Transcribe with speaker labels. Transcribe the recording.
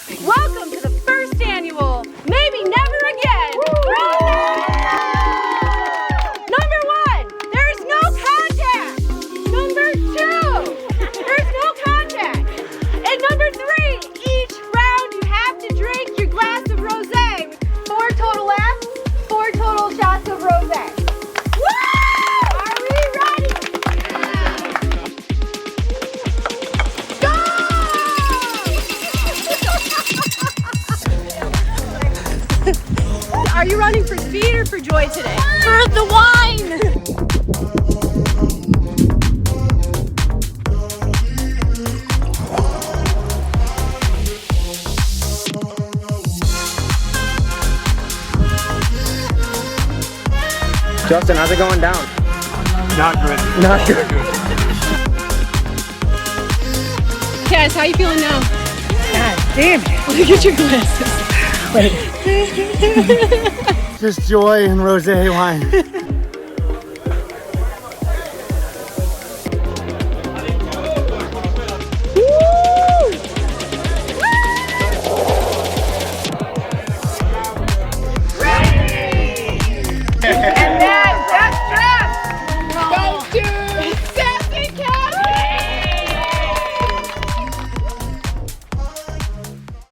Speaker 1: Welcome to the first annual Maybe Never Again Rosé! Number 1, there is no contact. Number 2, there's no contact. And number 3, each round you have to drink your glass of rosé. 4 total laps, 4 total shots of rosé. Are we ready? Are you running for speed or for joy today?
Speaker 2: For the wine!
Speaker 3: Justin, how's it going down?
Speaker 4: Not good.
Speaker 3: Not good.
Speaker 1: Cass, how you feeling now?
Speaker 3: God damn it.
Speaker 1: Look at your glasses.
Speaker 3: Just joy and rosé wine.